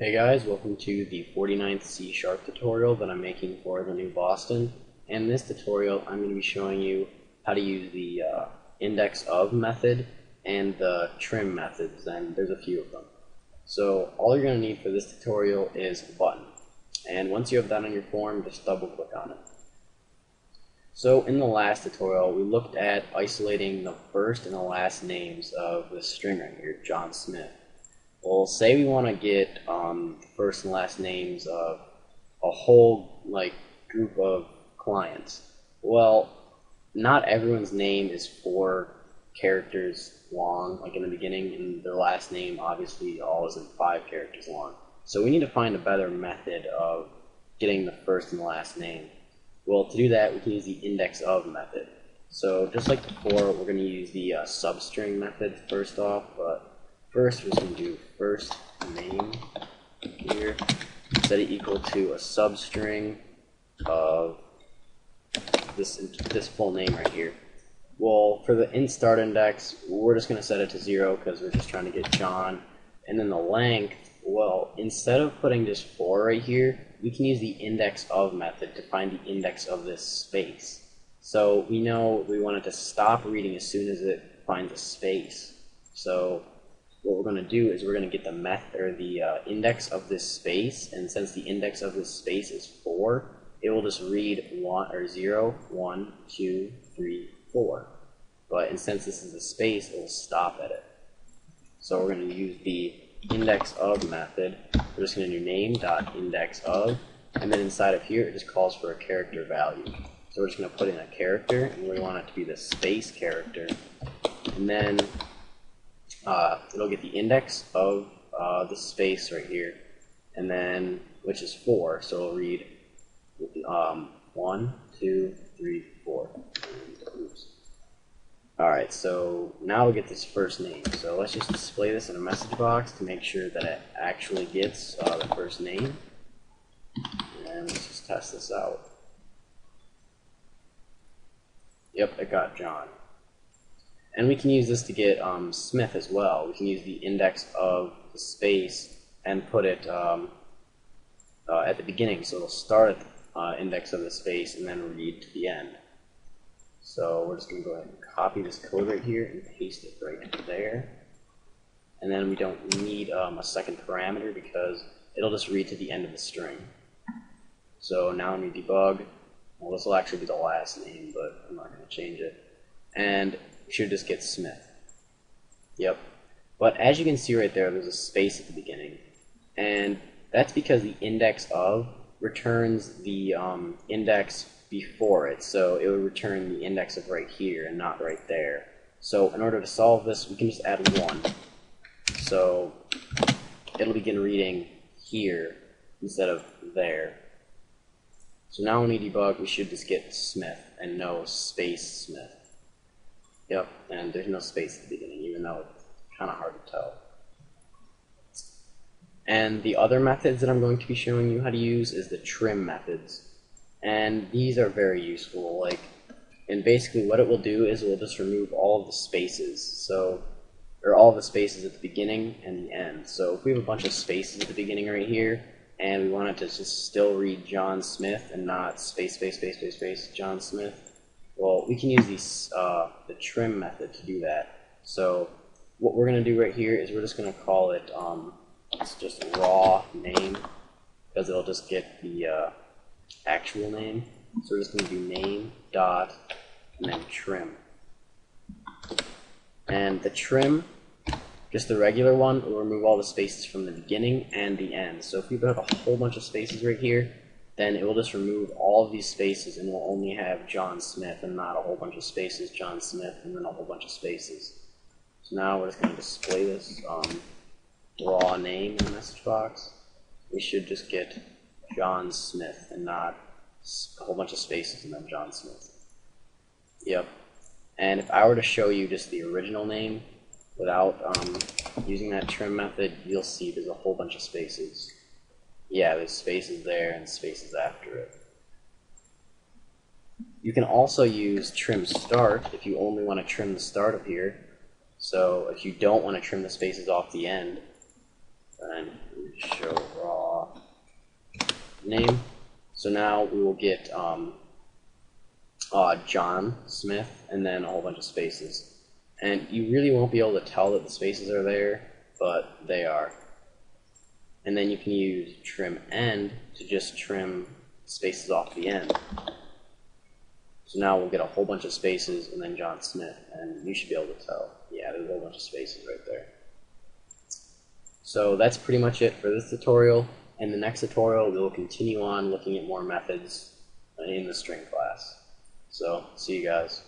Hey guys, welcome to the 49th C# tutorial that I'm making for the new Boston. In this tutorial, I'm going to be showing you how to use the IndexOf method and the trim methods, and there's a few of them. So all you're going to need for this tutorial is a button, and once you have that on your form, just double click on it. So in the last tutorial, we looked at isolating the first and the last names of the string right here, John Smith. Well, say we want to get first and last names of a whole group of clients. Well, not everyone's name is 4 characters long, like in the beginning, and their last name obviously all isn't 5 characters long. So we need to find a better method of getting the first and last name. Well, to do that, we can use the IndexOf method. So just like before, we're going to use the substring method first off, but first, we're just going to do first name here, set it equal to a substring of this full name right here. Well, for the int start index, we're just going to set it to 0 because we're just trying to get John. And then the length, well, instead of putting just 4 right here, we can use the IndexOf method to find the index of this space. So we know we want it to stop reading as soon as it finds a space. So what we're going to do is we're going to get the index of this space, and since the index of this space is 4, it will just read 0, 1, 2, 3, 4. But and since this is a space, it will stop at it. So we're going to use the IndexOf method. We're just going to do name.indexOf, and then inside of here it just calls for a character value. So we're just going to put in a character, and we want it to be the space character, and then it'll get the index of the space right here, and then which is 4, so it'll read 1, 2, 3, 4. Oops. Alright, so now we'll get this first name. So let's just display this in a message box to make sure that it actually gets the first name. And let's just test this out. Yep, it got John. And we can use this to get Smith as well. We can use the index of the space and put it at the beginning. So it'll start at the index of the space and then read to the end. So we're just going to go ahead and copy this code right here and paste it right into there. And then we don't need a second parameter because it'll just read to the end of the string. So now when we debug, well, this will actually be the last name, but I'm not going to change it. And we should just get Smith. Yep. But as you can see right there, there's a space at the beginning. And that's because the IndexOf returns the index before it. So it would return the index of right here and not right there. So in order to solve this, we can just add 1. So it'll begin reading here instead of there. So now when we debug, we should just get Smith and no space Smith. Yep, and there's no space at the beginning, even though it's kind of hard to tell. And the other methods that I'm going to be showing you how to use is the trim methods. And these are very useful. And basically what it will do is it will just remove all of the spaces. Or all of the spaces at the beginning and the end. So if we have a bunch of spaces at the beginning right here, and we want it to just still read John Smith and not space, space, space, space, space, John Smith, well, we can use the trim method to do that. So what we're going to do right here is we're just going to call it it's just raw name, because it'll just get the actual name. So we're just going to do name dot and then trim. And the trim, just the regular one, will remove all the spaces from the beginning and the end. So if we have a whole bunch of spaces right here, then it will just remove all of these spaces and we'll only have John Smith and not a whole bunch of spaces, John Smith, and then a whole bunch of spaces. So now we're just going to display this raw name in the message box. We should just get John Smith and not a whole bunch of spaces and then John Smith. Yep. And if I were to show you just the original name without using that trim method, you'll see there's a whole bunch of spaces. Yeah, there's spaces there and spaces after it. You can also use trim start if you only want to trim the start of here. So if you don't want to trim the spaces off the end, then show name. So now we will get John Smith and then a whole bunch of spaces. And you really won't be able to tell that the spaces are there, but they are. And then you can use trim end to just trim spaces off the end. So now we'll get a whole bunch of spaces and then John Smith, and you should be able to tell. Yeah, there's a whole bunch of spaces right there. So that's pretty much it for this tutorial. In the next tutorial, we'll continue on looking at more methods in the string class. So, see you guys.